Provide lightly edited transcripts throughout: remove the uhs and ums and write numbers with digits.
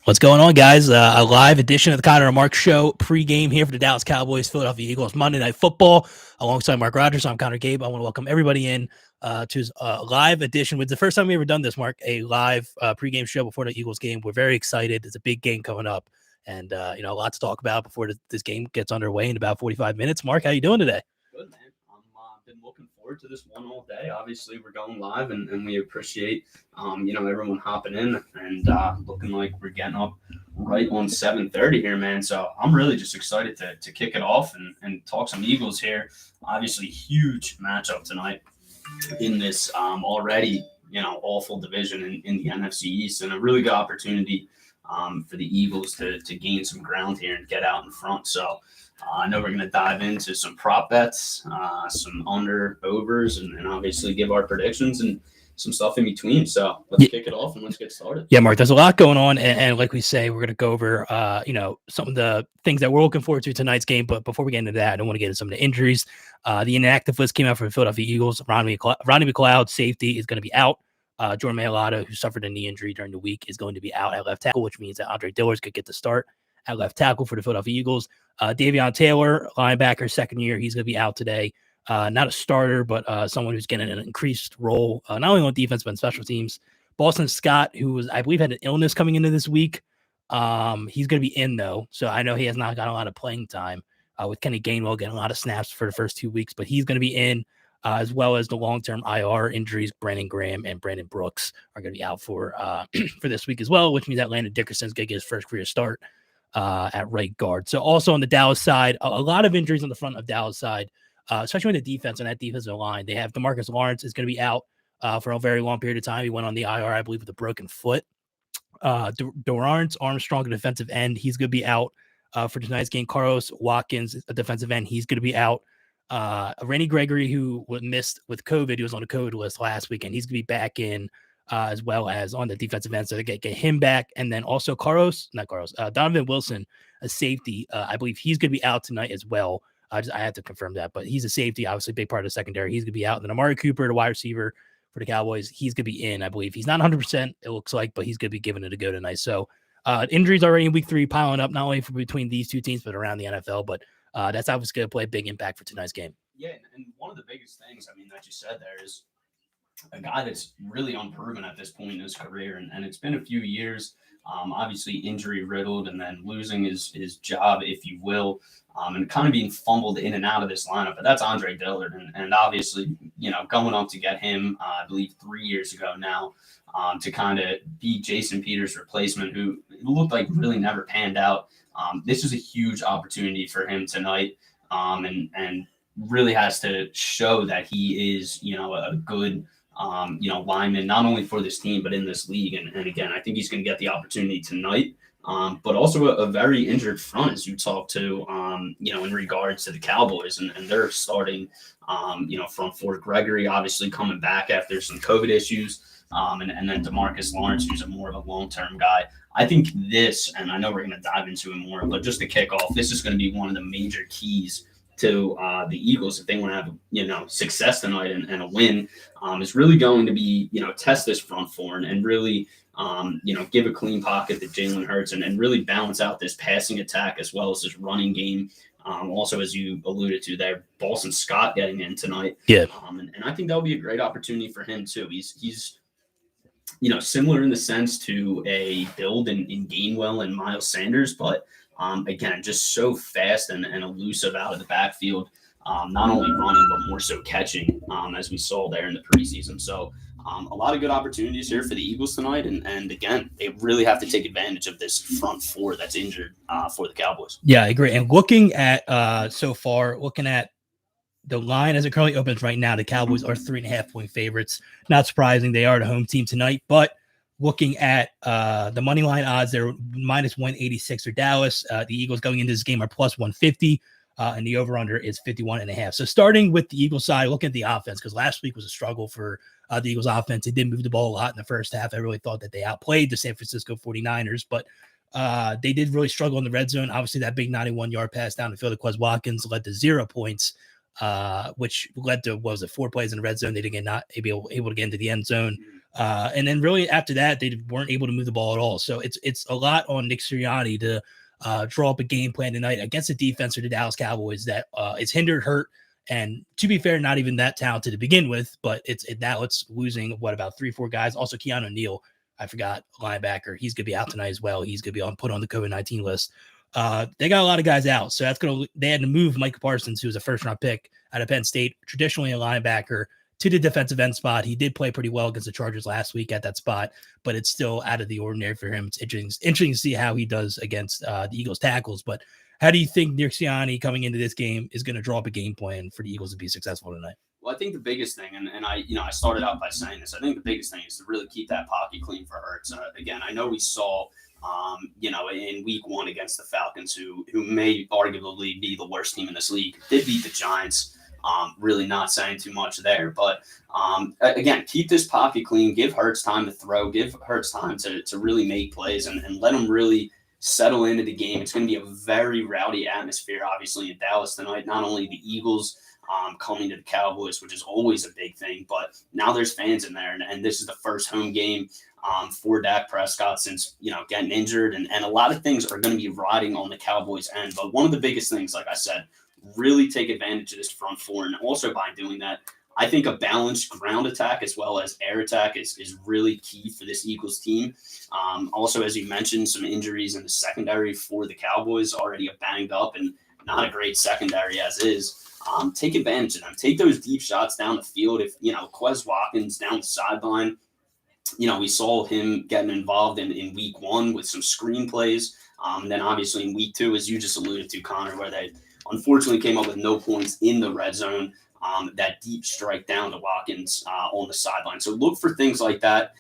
What's going on, guys? A live edition of the Connor and Mark Show pregame here for the Dallas Cowboys, Philadelphia Eagles, Monday Night Football. Alongside Mark Rogers, I'm Connor Gabe. I want to welcome everybody in to his live edition. It's the first time we ever done this, Mark, a live pregame show before the Eagles game. We're very excited. It's a big game coming up, and a lot to talk about before this game gets underway in about 45 minutes. Mark, how you doing today? Good, man. Been looking forward to this one all day. Obviously, we're going live, and we appreciate, everyone hopping in and looking like we're getting up right on 7:30 here, man. So I'm really just excited to kick it off and talk some Eagles here. Obviously, huge matchup tonight in this already, awful division in the NFC East, and a really good opportunity for the Eagles to gain some ground here and get out in front. So I know we're going to dive into some prop bets, some under overs, and obviously give our predictions and some stuff in between. So let's kick it off and let's get started. Yeah, Mark, there's a lot going on. And like we say, we're going to go over, some of the things that we're looking forward to tonight's game. But before we get into that, I want to get into some of the injuries. The inactive list came out for the Philadelphia Eagles. Ronnie McLeod, safety, is going to be out. Jordan Mailata, who suffered a knee injury during the week, is going to be out at left tackle, which means that Andre Dillard could get the start at left tackle for the Philadelphia Eagles. Davion Taylor, linebacker, second year, he's going to be out today. Not a starter, but someone who's getting an increased role, not only on defense, but in special teams. Boston Scott, who was, I believe, had an illness coming into this week. He's going to be in, though, so I know he has not got a lot of playing time, with Kenny Gainwell getting a lot of snaps for the first 2 weeks, but he's going to be in, as well as the long-term IR injuries. Brandon Graham and Brandon Brooks are going to be out for this week as well, which means that Landon Dickerson's going to get his first career start at right guard. So also on the Dallas side, a lot of injuries on the front of Dallas side, especially in the defense and that defensive line. They have DeMarcus Lawrence is going to be out for a very long period of time. He went on the IR, I believe, with a broken foot. Dorrance Armstrong, a defensive end, he's going to be out for tonight's game. Carlos Watkins, a defensive end, he's going to be out. Randy Gregory, who was missed with COVID, he was on the COVID list last week, and he's going to be back in, as well as on the defensive end. So they get him back. And then also Donovan Wilson, a safety. I believe he's going to be out tonight as well. I have to confirm that, but he's a safety, obviously a big part of the secondary. He's going to be out. And then Amari Cooper, the wide receiver for the Cowboys, he's going to be in. I believe he's not 100%, it looks like, but he's going to be given it a go tonight. So injuries already in week 3 piling up, not only for between these two teams, but around the NFL. But that's obviously going to play a big impact for tonight's game. Yeah, and one of the biggest things, that you said there is a guy that's really unproven at this point in his career, and it's been a few years, obviously injury riddled, and then losing his job, if you will, and kind of being fumbled in and out of this lineup. But that's Andre Dillard, and obviously, going up to get him, I believe 3 years ago now, to kind of be Jason Peters' replacement, who looked like really never panned out. This is a huge opportunity for him tonight, and really has to show that he is, a good lineman, not only for this team, but in this league. And again, I think he's going to get the opportunity tonight, but also a very injured front, as you talk to, in regards to the Cowboys, and they're starting, front four. Gregory obviously coming back after some COVID issues, and then DeMarcus Lawrence, who's more of a long-term guy. I think this, and I know we're going to dive into it more, but just to kick off, this is going to be one of the major keys to the Eagles if they want to have success tonight and a win, is really going to be test this front four and really give a clean pocket to Jalen Hurts and really balance out this passing attack as well as this running game. Also, as you alluded to there, Boston Scott getting in tonight. Yeah. And I think that'll be a great opportunity for him too. He's similar in the sense to a build in Gainwell and Miles Sanders, but again, just so fast and elusive out of the backfield, not only running, but more so catching, as we saw there in the preseason. So a lot of good opportunities here for the Eagles tonight. And again, they really have to take advantage of this front four that's injured for the Cowboys. Yeah, I agree. And looking at looking at the line as it currently opens right now, the Cowboys are 3.5-point favorites. Not surprising. They are the home team tonight, but looking at the money line odds, they're minus 186 for Dallas. The Eagles going into this game are plus 150, and the over-under is 51.5. So starting with the Eagles side, looking at the offense, because last week was a struggle for the Eagles offense. They did move the ball a lot in the first half. I really thought that they outplayed the San Francisco 49ers, but they did really struggle in the red zone. Obviously, that big 91-yard pass down the field to Quez Watkins led to 0 points, which led to, 4 plays in the red zone. They didn't not able to get into the end zone. And then really after that, they weren't able to move the ball at all. So it's a lot on Nick Sirianni to draw up a game plan tonight against a defense for the Dallas Cowboys that is hindered, hurt, and to be fair, not even that talented to begin with. But now it's losing about 3-4 guys. Also, Keanu Neal, I forgot, linebacker. He's gonna be out tonight as well. He's gonna be put on the COVID-19 list. They got a lot of guys out, so they had to move Micah Parsons, who was a first-round pick out of Penn State, traditionally a linebacker, to the defensive end spot. He did play pretty well against the Chargers last week at that spot, but it's still out of the ordinary for him. It's interesting to see how he does against the Eagles tackles. But how do you think Nick Sirianni coming into this game is going to draw up a game plan for the Eagles to be successful tonight? Well, I think the biggest thing, and I started out by saying this, I think the biggest thing is to really keep that pocket clean for Hurts. Again, I know we saw, in week 1 against the Falcons, who may arguably be the worst team in this league, did beat the Giants. Really not saying too much there. But again, keep this pocket clean. Give Hurts time to throw. Give Hurts time to really make plays and let him really settle into the game. It's going to be a very rowdy atmosphere, obviously, in Dallas tonight. Not only the Eagles coming to the Cowboys, which is always a big thing, but now there's fans in there. And this is the first home game for Dak Prescott since, getting injured. And a lot of things are going to be riding on the Cowboys' end. But one of the biggest things, like I said, really take advantage of this front four. And also by doing that, I think a balanced ground attack as well as air attack is really key for this Eagles team. Also, as you mentioned, some injuries in the secondary for the Cowboys, already banged up and not a great secondary as is. Take advantage of them. Take those deep shots down the field. If, Quez Watkins down the sideline, we saw him getting involved in week 1 with some screen plays. And then obviously in week 2, as you just alluded to, Connor, where they unfortunately came up with no points in the red zone, that deep strike down to Watkins on the sideline. So look for things like that.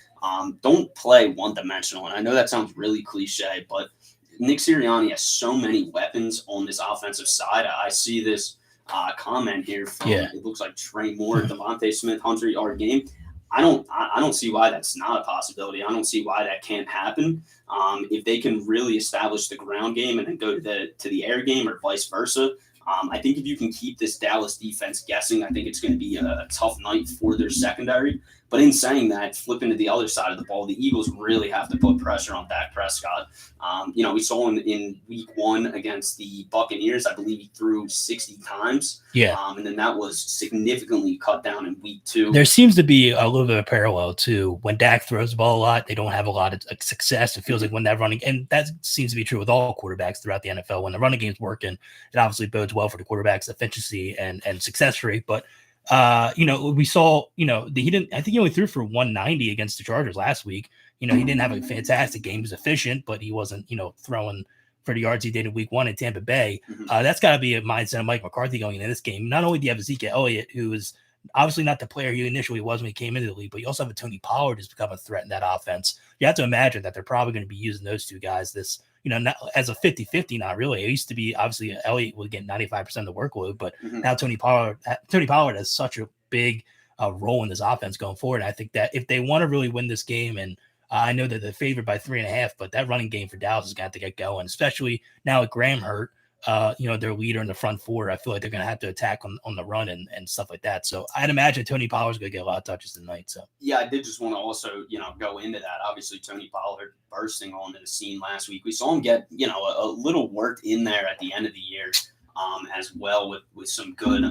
Don't play one-dimensional. And I know that sounds really cliche, but Nick Sirianni has so many weapons on this offensive side. I see this comment here from, it looks like Trey Moore, Devontae Smith, 100-yard game. I don't see why that's not a possibility. I don't see why that can't happen. If they can really establish the ground game and then go to the air game or vice versa, I think if you can keep this Dallas defense guessing, I think it's going to be a tough night for their secondary. But in saying that, flipping to the other side of the ball, the Eagles really have to put pressure on Dak Prescott. We saw in week 1 against the Buccaneers, I believe he threw 60 times. Yeah. And then that was significantly cut down in week 2. There seems to be a little bit of parallel to when Dak throws the ball a lot, they don't have a lot of success. It feels like when that running, and that seems to be true with all quarterbacks throughout the NFL. When the running game's working, it obviously bodes well for the quarterback's efficiency and success rate. But we saw, he didn't, I think he only threw for 190 against the Chargers last week. He didn't have a fantastic game. He was efficient, but he wasn't, throwing for the yards he did in week 1 in Tampa Bay. That's got to be a mindset of Mike McCarthy going into this game. Not only do you have Ezekiel Elliott, who is obviously not the player he initially was when he came into the league, but you also have a Tony Pollard who's become a threat in that offense. You have to imagine that they're probably going to be using those two guys this, not as a 50-50, not really. It used to be obviously Elliott would get 95% of the workload, but now Tony Pollard has such a big role in this offense going forward. And I think that if they want to really win this game, and I know that they're favored by 3.5, but that running game for Dallas is going to have to get going, especially now with Graham hurt. Their leader in the front four. I feel like they're going to have to attack on the run and stuff like that. So I'd imagine Tony Pollard's going to get a lot of touches tonight. So yeah, I did just want to also, go into that. Obviously, Tony Pollard bursting onto the scene last week. We saw him get, a little work in there at the end of the year as well with some good,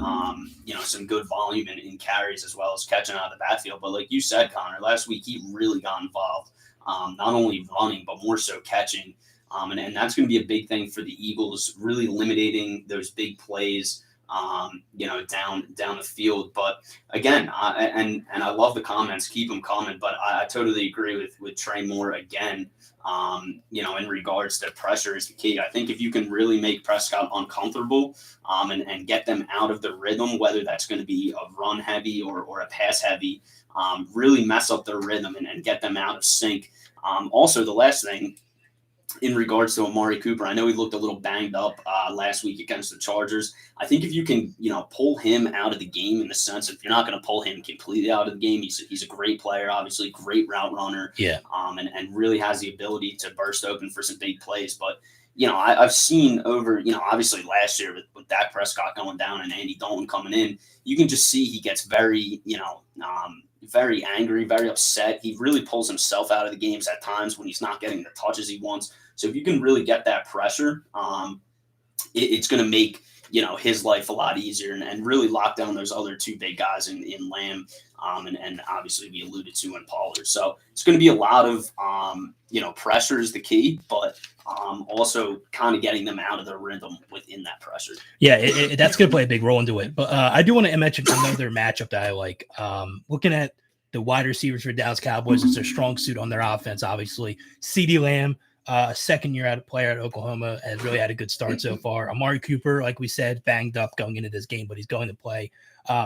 some good volume in carries as well as catching out of the backfield. But like you said, Connor, last week he really got involved, not only running, but more so catching. And that's going to be a big thing for the Eagles, really limiting those big plays, down the field. But again, I love the comments. Keep them coming. But I totally agree with Trey Moore again. In regards to pressure is the key. I think if you can really make Prescott uncomfortable, and get them out of the rhythm, whether that's going to be a run heavy or a pass heavy, really mess up their rhythm and get them out of sync. Also, the last thing, in regards to Amari Cooper, I know he looked a little banged up last week against the Chargers. I think if you can, pull him out of the game, in the sense if you're not going to pull him completely out of the game, he's a great player, obviously great route runner, and really has the ability to burst open for some big plays. But I've seen over, obviously last year with Dak Prescott going down and Andy Dalton coming in, you can just see he gets very, very angry, very upset. He really pulls himself out of the games at times when he's not getting the touches he wants. So if you can really get that pressure, it's going to make his life a lot easier and really lock down those other two big guys in Lamb and obviously we alluded to in Pollard. So it's going to be a lot of pressure is the key, but also kind of getting them out of their rhythm within that pressure. Yeah, that's going to play a big role into it. But I do want to mention another matchup that I like. Looking at the wide receivers for Dallas Cowboys, it's their strong suit on their offense. Obviously, CeeDee Lamb. Second year player at Oklahoma, has really had a good start so far. Amari Cooper, like we said, banged up going into this game, but he's going to play.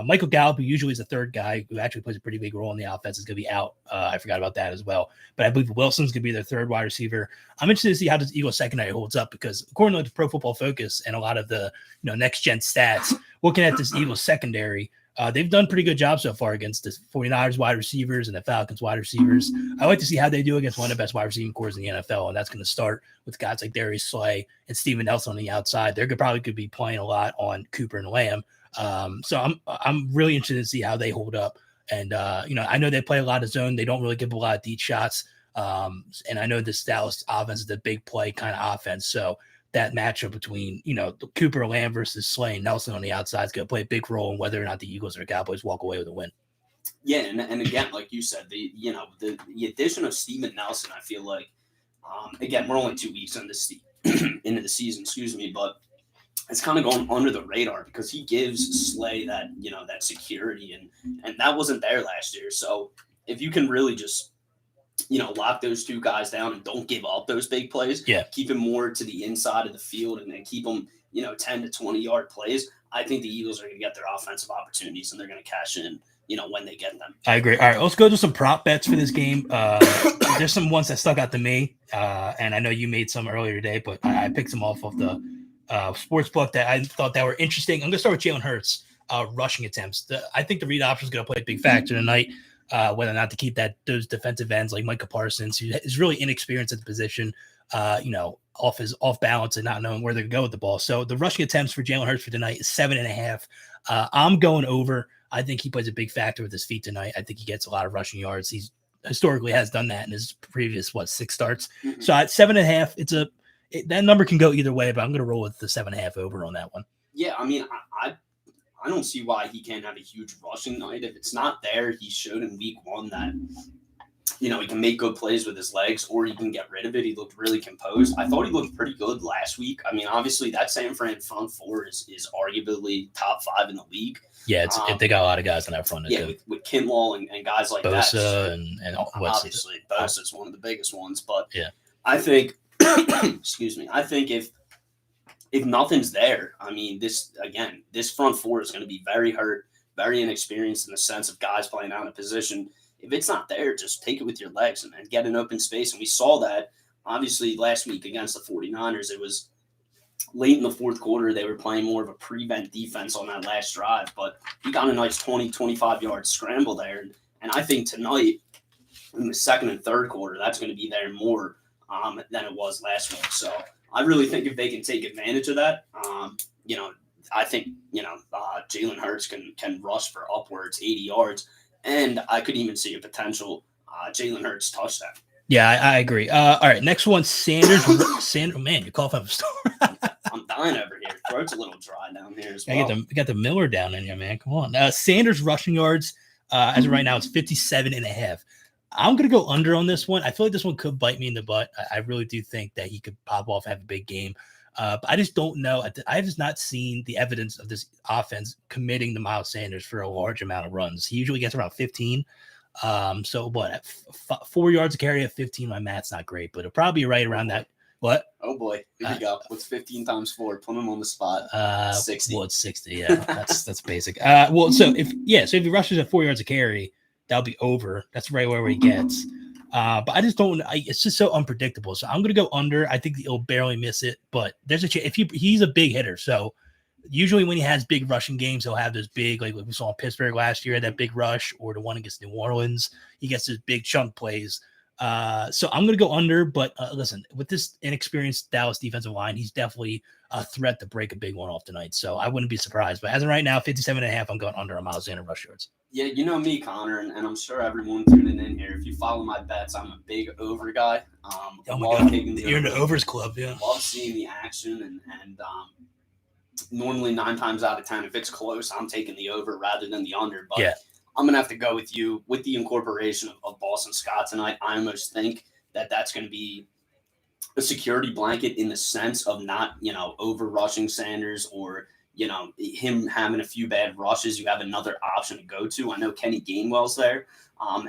Michael Gallup, who usually is the third guy, who actually plays a pretty big role in the offense, is going to be out. I forgot about that as well. But I believe Wilson's going to be their third wide receiver. I'm interested to see how the Eagles secondary holds up because according to Pro Football Focus and a lot of the next gen stats, looking at this Eagles secondary, they've done pretty good job so far against the 49ers wide receivers and the Falcons wide receivers. I like to see how they do against one of the best wide receiving corps in the NFL, and that's going to start with guys like Darius Slay and Steven Nelson on the outside. They're probably could be playing a lot on Cooper and Lamb. So I'm really interested to see how they hold up. And I know they play a lot of zone. They don't really give a lot of deep shots. And I know this Dallas offense is the big play kind of offense. So that matchup between, Cooper Lamb versus Slay and Nelson on the outside is going to play a big role in whether or not the Eagles or Cowboys walk away with a win. Yeah, and again, like you said, the addition of Steven Nelson, I feel like, again, we're only 2 weeks into the season, but it's kind of going under the radar because he gives Slay that, that security, and that wasn't there last year. So if you can really just lock those two guys down and don't give up those big plays. Yeah. Keep them more to the inside of the field and then keep them, 10 to 20 yard plays. I think the Eagles are going to get their offensive opportunities and they're going to cash in, when they get them. I agree. All right, let's go to some prop bets for this game. There's some ones that stuck out to me, and I know you made some earlier today, but I picked some off of the sports book that I thought that were interesting. I'm going to start with Jalen Hurts rushing attempts. I think the read option is going to play a big factor tonight. Whether or not to keep those defensive ends like Micah Parsons, who is really inexperienced at the position, off balance and not knowing where they're going to go with the ball. So the rushing attempts for Jalen Hurts for tonight is 7.5. I'm going over. I think he plays a big factor with his feet tonight. I think he gets a lot of rushing yards. He's historically has done that in his previous 6 starts. Mm-hmm. So at 7.5, that number can go either way, but I'm going to roll with the 7.5 over on that one. Yeah, I mean, I don't see why he can't have a huge rushing night. If it's not there, he showed in week 1 that, he can make good plays with his legs or he can get rid of it. He looked really composed. I thought he looked pretty good last week. I mean, obviously that San Fran front four is arguably top 5 in the league. Yeah, they got a lot of guys in that front. Yeah, with Kinlaw and guys like Bosa that. and obviously Bosa is one of the biggest ones. But yeah, I think, excuse me, I think if nothing's there, I mean, this front four is going to be very hurt, very inexperienced in the sense of guys playing out of position. If it's not there, just take it with your legs and get an open space. And we saw that, obviously, last week against the 49ers. It was late in the fourth quarter. They were playing more of a prevent defense on that last drive. But he got a nice 20, 25-yard scramble there. And I think tonight, in the second and third quarter, that's going to be there more than it was last week. So I really think if they can take advantage of that, I think, Jalen Hurts can rush for upwards 80 yards. And I could even see a potential Jalen Hurts touchdown. Yeah, I agree. All right, next one, Sanders. Man, you're coughing up a storm. I'm dying over here. Throat's a little dry down here as well. I got the Miller down in here, man. Come on. Sanders rushing yards, as of right now, it's 57.5. I'm going to go under on this one. I feel like this one could bite me in the butt. I really do think that he could pop off, have a big game. But I just don't know. I have not seen the evidence of this offense committing to Miles Sanders for a large amount of runs. He usually gets around 15. So what, at 4 yards a carry at 15, my math's not great, but it'll probably be right around that. What? Oh boy, here we go. What's 15 times 4? Put him on the spot. 60. Well, it's 60. Yeah, that's basic. So if he rushes at 4 yards a carry, that'll be over. That's right where he gets. But I just don't. It's just so unpredictable. So I'm going to go under. I think he'll barely miss it, but there's a chance. If he's a big hitter, so usually when he has big rushing games, he'll have those big, like we saw in Pittsburgh last year, that big rush, or the one against New Orleans. He gets those big chunk plays. So I'm going to go under. But listen, with this inexperienced Dallas defensive line, he's definitely a threat to break a big one off tonight. So I wouldn't be surprised. But as of right now, 57.5, I'm going under on Miles Sanders rush yards. Yeah, you know me, Connor, and I'm sure everyone tuning in here. If you follow my bets, I'm a big over guy. Oh my Love god, taking the you're in the over. overs club, yeah. Love seeing the action, and normally 9 times out of 10, if it's close, I'm taking the over rather than the under. But Yeah, I'm gonna have to go with you with the incorporation of Boston Scott tonight. I almost think that that's going to be a security blanket in the sense of not, over rushing Sanders or, him having a few bad rushes. You have another option to go to. I know Kenny Gainwell's there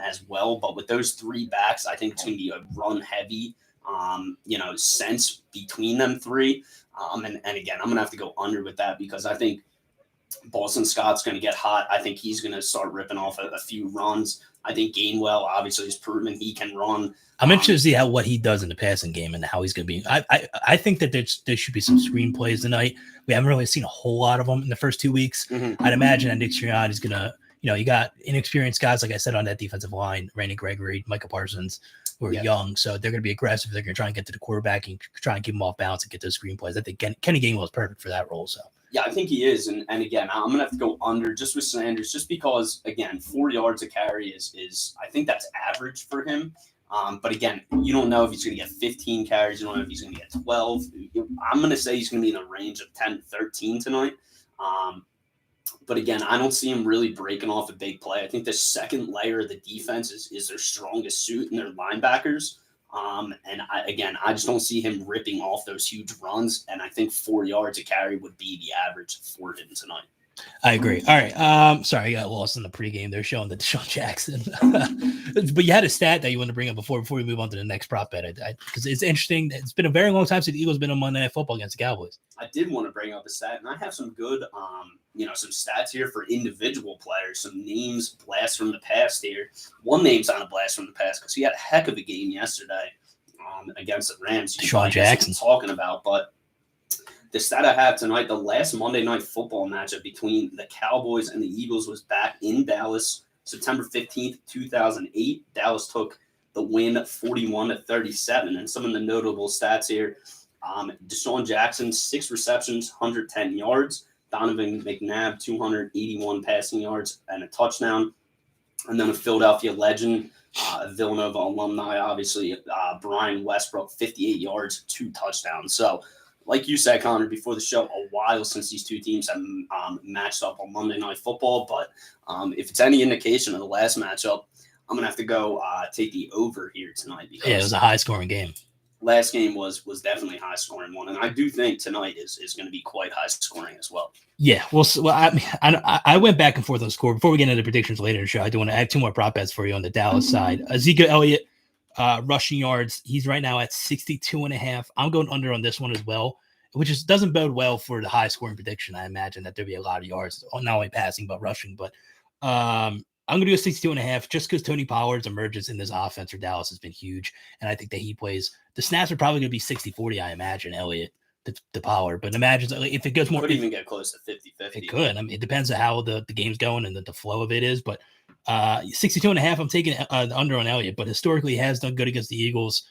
as well, but with those three backs, I think it's going to be a run heavy, sense between them three. And again, I'm going to have to go under with that because I think Boston Scott's going to get hot. I think he's going to start ripping off a few runs. I think Gainwell obviously has proven he can run. I'm interested to see what he does in the passing game and how he's going to be. I think that there should be some screen plays tonight. We haven't really seen a whole lot of them in the first 2 weeks. Mm-hmm. I'd imagine that Nick Sirianni is going to, you got inexperienced guys, like I said, on that defensive line, Randy Gregory, Micah Parsons, who are young. So they're going to be aggressive. They're going to try and get to the quarterback and try and keep him off balance and get those screen plays. I think Kenny Gainwell is perfect for that role. So. Yeah, I think he is. And again, I'm going to have to go under just with Sanders, just because, again, 4 yards a carry is I think that's average for him. But again, you don't know if he's going to get 15 carries. You don't know if he's going to get 12. I'm going to say he's going to be in the range of 10 to 13 tonight. But again, I don't see him really breaking off a big play. I think the second layer of the defense is their strongest suit and their linebackers. And I just don't see him ripping off those huge runs. And I think 4 yards a carry would be the average for him tonight. I agree. All right. Sorry, I got lost in the pregame. They're showing the Deshaun Jackson, but you had a stat that you want to bring up before we move on to the next prop bet, because it's interesting. It's been a very long time since the Eagles been on Monday Night Football against the Cowboys. I did want to bring up a stat, and I have some good, some stats here for individual players, some names blast from the past here. One name's on a blast from the past because he had a heck of a game yesterday against the Rams. Deshaun Jackson talking about, but. The stat I have tonight, the last Monday Night Football matchup between the Cowboys and the Eagles was back in Dallas, September 15th, 2008. Dallas took the win 41-37. And some of the notable stats here, Deshaun Jackson, 6 receptions, 110 yards. Donovan McNabb, 281 passing yards and a touchdown. And then a Philadelphia legend, Villanova alumni, obviously, Brian Westbrook, 58 yards, 2 touchdowns. So, like you said, Connor, before the show, a while since these two teams have matched up on Monday Night Football. But if it's any indication of the last matchup, I'm going to have to go take the over here tonight. Because it was a high-scoring game. Last game was definitely a high-scoring one. And I do think tonight is going to be quite high-scoring as well. Yeah, well, I went back and forth on score. Before we get into the predictions later in the show, I do want to add 2 more prop bets for you on the Dallas side. Ezekiel Elliott. Rushing yards, he's right now at 62.5. I'm going under on this one as well, which doesn't bode well for the high scoring prediction. I imagine that there'll be a lot of yards, not only passing but rushing. But I'm going to do a 62.5 just because Tony Pollard's emergence in this offense for Dallas has been huge, and I think that he plays. The snaps are probably going to be 60-40. I imagine Elliott to Pollard, but imagine if it goes more, could even get close to 50-50. It could. I mean, it depends on how the game's going and the flow of it is, but. 62.5. I'm taking under on Elliott, but historically he has done good against the Eagles.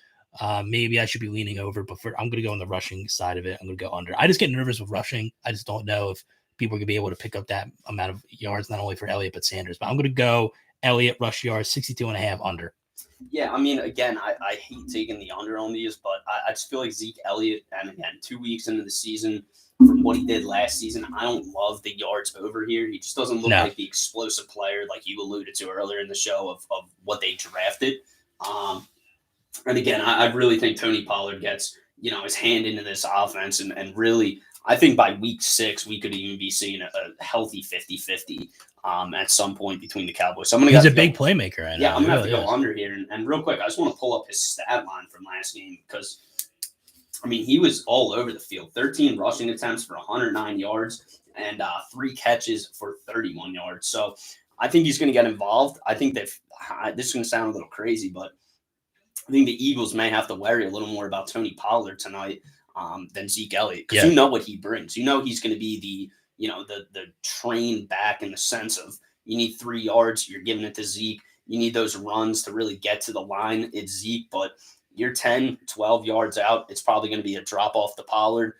Maybe I should be leaning over, but I'm going to go on the rushing side of it. I'm going to go under. I just get nervous with rushing. I just don't know if people are going to be able to pick up that amount of yards, not only for Elliott, but Sanders. But I'm going to go Elliott rush yards, 62.5 under. Yeah, I mean, again, I hate taking the under on these, but I just feel like Zeke Elliott, and again, 2 weeks into the season, from what he did last season, I don't love the yards over here. He just doesn't look like the explosive player like you alluded to earlier in the show of what they drafted. And again, I really think Tony Pollard gets, his hand into this offense. And really, I think by week 6, we could even be seeing a healthy 50-50 at some point between the Cowboys. So He's a big playmaker. I know. Yeah, I'm going to have to go under here. And real quick, I just want to pull up his stat line from last game because – he was all over the field. 13 rushing attempts for 109 yards and 3 catches for 31 yards. So I think he's going to get involved. I think that this is going to sound a little crazy, but I think the Eagles may have to worry a little more about Tony Pollard tonight than Zeke Elliott because you know what he brings. You know he's going to be the train back in the sense of you need 3 yards, you're giving it to Zeke. You need those runs to really get to the line. It's Zeke, but you're 10, 12 yards out. It's probably going to be a drop off to Pollard.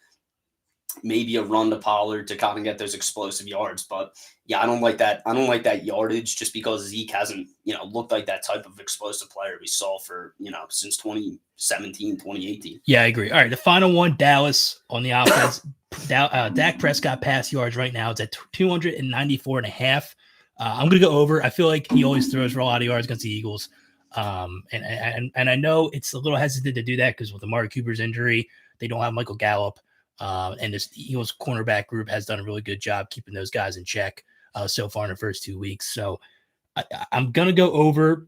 maybe a run to Pollard to kind of get those explosive yards. But yeah, I don't like that. I don't like that yardage just because Zeke hasn't, looked like that type of explosive player we saw for, since 2017, 2018. Yeah, I agree. All right, the final one, Dallas on the offense. Dak Prescott pass yards right now. It's at 294 and a half. I'm going to go over. I feel like he always throws for a lot of yards against the Eagles. And I know it's a little hesitant to do that because with Amari Cooper's injury, they don't have Michael Gallup. And this Eagles cornerback group has done a really good job keeping those guys in check so far in the first 2 weeks. So I'm gonna go over.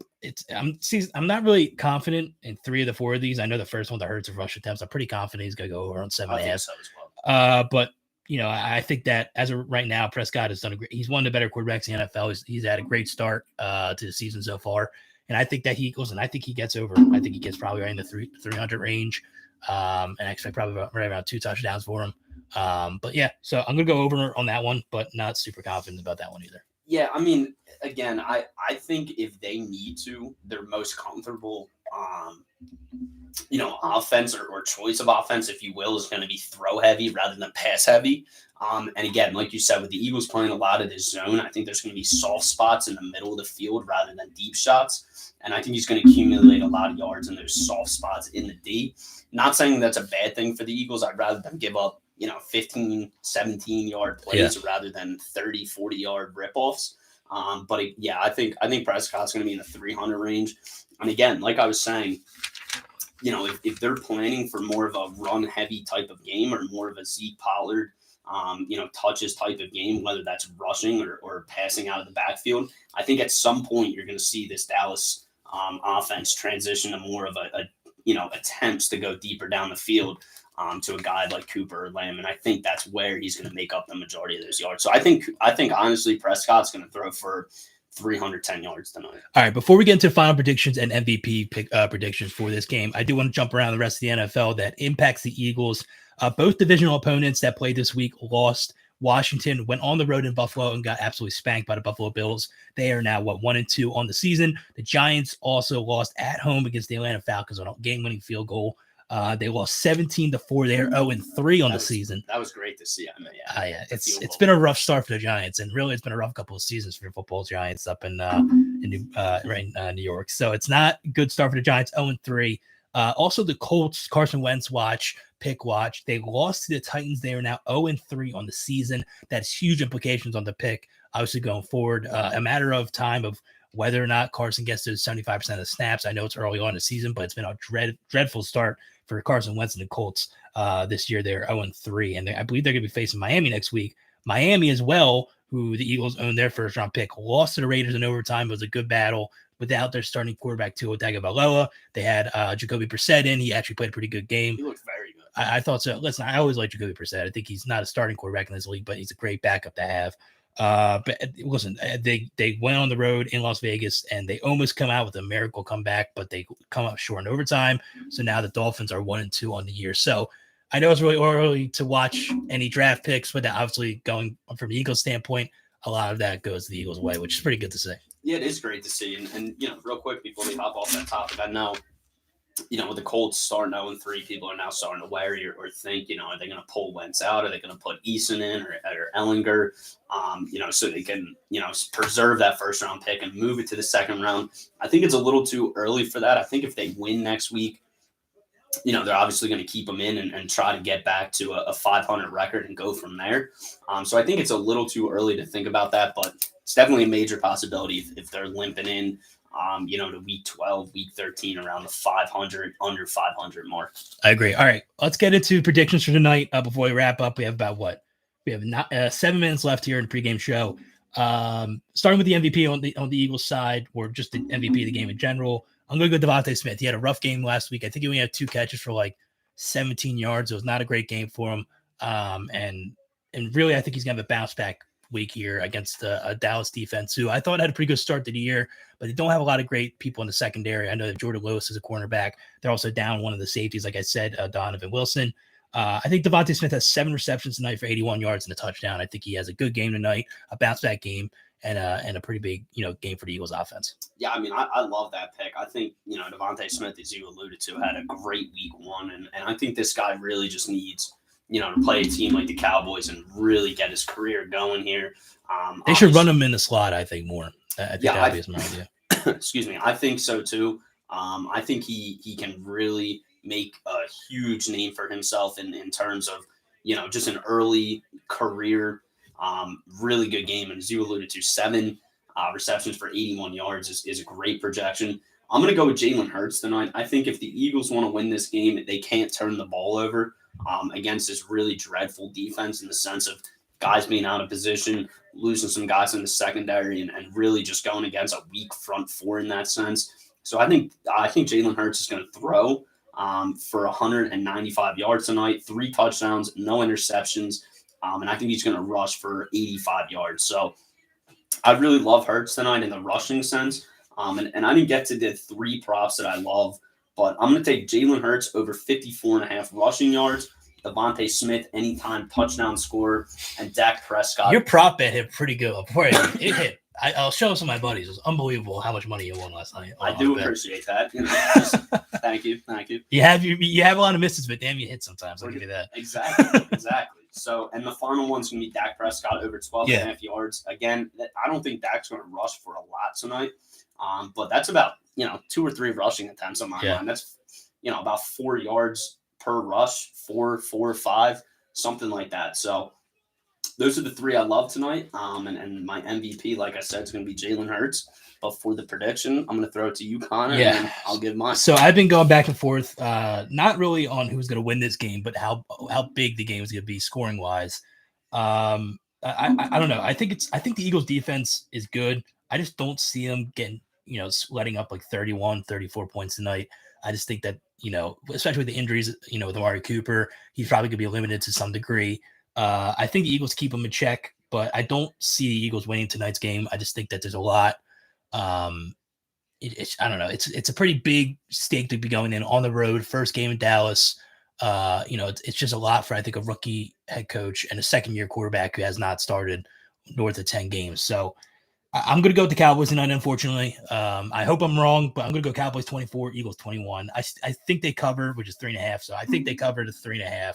I'm not really confident in 3 of the 4 of these. I know the first one, the Hurts of rush attempts, I'm pretty confident he's gonna go over on 7.5. So as well. But I think that as of right now, Prescott has done he's one of the better quarterbacks in the NFL. He's had a great start to the season so far. And I think that he gets over. I think he gets probably right in the 300 range. And I expect probably right around 2 touchdowns for him. But yeah, so I'm gonna go over on that one, but not super confident about that one either. Yeah, I mean, again, I think if they need to, their most comfortable, offense or choice of offense, if you will, is going to be throw heavy rather than pass heavy. And again, like you said, with the Eagles playing a lot of this zone, I think there's going to be soft spots in the middle of the field rather than deep shots. And I think he's going to accumulate a lot of yards in those soft spots in the D. Not saying that's a bad thing for the Eagles. I'd rather them give up 15, 17-yard plays rather than 30, 40-yard ripoffs. But I think Prescott's going to be in the 300 range. And again, like I was saying, if they're planning for more of a run-heavy type of game or more of a Zeke Pollard, touches type of game, whether that's rushing or passing out of the backfield, I think at some point you're going to see this Dallas offense transition to more of attempts to go deeper down the field. To a guy like Cooper or Lamb, and I think that's where he's going to make up the majority of those yards. So I think honestly, Prescott's going to throw for 310 yards tonight. All right, before we get into final predictions and MVP predictions for this game, I do want to jump around the rest of the NFL that impacts the Eagles. Both divisional opponents that played this week lost. Washington went on the road in Buffalo and got absolutely spanked by the Buffalo Bills. They are now 1-2 on the season. The Giants also lost at home against the Atlanta Falcons on a game-winning field goal. They lost 17-4. They're 0-3 on the season. That was great to see. I mean, it's been a rough start for the Giants, and really it's been a rough couple of seasons for the football Giants up in New York. So it's not a good start for the Giants. 0-3. Also, the Colts, Carson Wentz pick watch. They lost to the Titans. They are now 0-3 on the season. That's huge implications on the pick. Obviously, going forward, a matter of time of whether or not Carson gets to 75% of the snaps. I know it's early on in the season, but it's been a dreadful start for Carson Wentz and the Colts this year. They're 0-3, and I believe they're going to be facing Miami next week. Miami as well, who the Eagles own their first-round pick, lost to the Raiders in overtime. It was a good battle without their starting quarterback, Tua Tagovailoa. They had Jacoby Brissett in. He actually played a pretty good game. He looked very good. I thought so. Listen, I always like Jacoby Brissett. I think he's not a starting quarterback in this league, but he's a great backup to have. But listen, they went on the road in Las Vegas and they almost come out with a miracle comeback, but they come up short in overtime. So now the Dolphins are 1-2 on the year. So I know it's really early to watch any draft picks, but obviously going from the Eagles standpoint, a lot of that goes the Eagles' way, which is pretty good to see. Yeah, it is great to see. And real quick before we hop off that topic, I know, with the Colts starting 0-3, people are now starting to worry or think, are they going to pull Wentz out? Are they going to put Eason in or Ellinger, so they can, preserve that first round pick and move it to the second round? I think it's a little too early for that. I think if they win next week, they're obviously going to keep them in and try to get back to a 500 record and go from there. So I think it's a little too early to think about that, but it's definitely a major possibility if they're limping in, to week 12, week 13, around the 500, under 500 mark. I agree. All right, let's get into predictions for tonight. Before we wrap up, we have about 7 minutes left here in the pregame show. Starting with the MVP on the Eagles side, or just the MVP of the game in general. I'm going to go Devontae Smith. He had a rough game last week. I think he only had 2 catches for 17 yards. It was not a great game for him. And really, I think he's going to have a bounce back week here against a Dallas defense who I thought had a pretty good start to the year, but they don't have a lot of great people in the secondary. I know that Jordan Lewis is a cornerback. They're also down one of the safeties, like I said, Donovan Wilson. I think Devontae Smith has 7 receptions tonight for 81 yards and a touchdown. I think he has a good game tonight, a bounce back game, and a pretty big, game for the Eagles offense. Yeah, I mean, I love that pick. I think, Devontae Smith, as you alluded to, had a great week 1, and I think this guy really just needs, to play a team like the Cowboys and really get his career going here. They should run him in the slot, I think, more. I think that would be a smart idea. Excuse me. I think so too. I think he can really make a huge name for himself in terms of, just an early career, really good game. And as you alluded to, 7 receptions for 81 yards is a great projection. I'm going to go with Jalen Hurts tonight. I think if the Eagles want to win this game, they can't turn the ball over against this really dreadful defense in the sense of guys being out of position, losing some guys in the secondary, and really just going against a weak front four in that sense. So I think Jalen Hurts is going to throw for 195 yards tonight, 3 touchdowns, no interceptions, and I think he's going to rush for 85 yards. So I really love Hurts tonight in the rushing sense. And I didn't get to the 3 props that I love, but I'm going to take Jalen Hurts over 54.5 rushing yards, Devontae Smith anytime touchdown scorer, and Dak Prescott. Your prop bet hit pretty good. Before it hit. I'll show some of my buddies. It was unbelievable how much money you won last night. I do appreciate that. Thank you. You have a lot of misses, but damn, you hit sometimes. I'll give you that. Exactly. So, and the final one's going to be Dak Prescott over 12.5 yards. Again, I don't think Dak's going to rush for a lot tonight. But that's about 2 or 3 rushing attempts on my mind. That's about 4 yards per rush, 4 or 5, something like that. So those are the 3 I love tonight. And my MVP, like I said, is going to be Jalen Hurts. But for the prediction, I'm going to throw it to you, Connor. Yeah, and I'll give mine. So I've been going back and forth, not really on who's going to win this game, but how big the game is going to be scoring wise. I don't know. I think the Eagles defense is good. I just don't see them getting letting up like 31, 34 points tonight. I just think that, especially with the injuries, with Amari Cooper, he's probably going to be limited to some degree. I think the Eagles keep him in check, but I don't see the Eagles winning tonight's game. I just think that there's a lot. I don't know. It's a pretty big stake to be going in on the road. First game in Dallas. It's just a lot for, I think, a rookie head coach and a second-year quarterback who has not started north of 10 games. So I'm going to go with the Cowboys tonight, unfortunately. I hope I'm wrong, but I'm going to go Cowboys 24, Eagles 21. I think they cover, which is 3.5. So I think they cover to 3.5.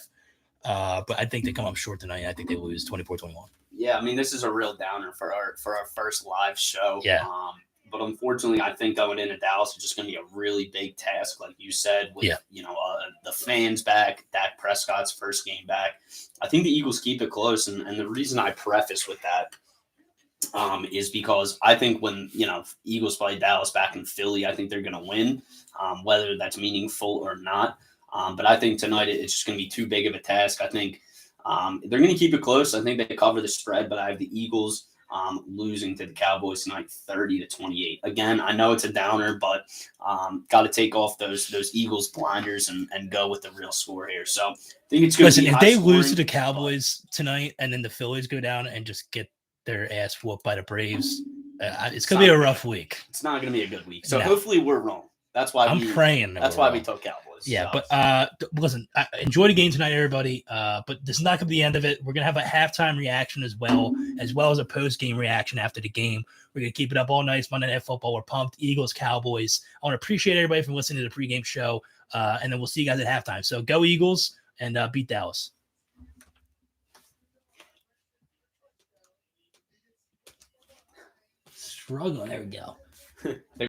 But I think they come up short tonight. I think they lose 24-21. Yeah, I mean, this is a real downer for our first live show. Yeah. But unfortunately, I think going into Dallas is just going to be a really big task, like you said, with the fans back, Dak Prescott's first game back. I think the Eagles keep it close, and the reason I preface with that is because I think when Eagles play Dallas back in Philly, I think they're going to win, whether that's meaningful or not. But I think tonight it's just going to be too big of a task. I think they're going to keep it close. I think they cover the spread, but I have the Eagles losing to the Cowboys tonight 30-28. Again, I know it's a downer, but got to take off those Eagles blinders and go with the real score here. So I think it's going to be if they lose to the Cowboys tonight and then the Phillies go down and just get their ass whooped by the Braves, it's going to be a rough week. It's not going to be a good week. So hopefully we're wrong. That's why I'm praying. That's why we took Cowboys. Yeah, so. But listen, enjoy the game tonight, everybody. But this is not going to be the end of it. We're going to have a halftime reaction as well as a post-game reaction after the game. We're going to keep it up all night. Monday Night Football. We're pumped. Eagles, Cowboys. I want to appreciate everybody for listening to the pregame show. And then we'll see you guys at halftime. So go Eagles and beat Dallas. Struggling. There we go.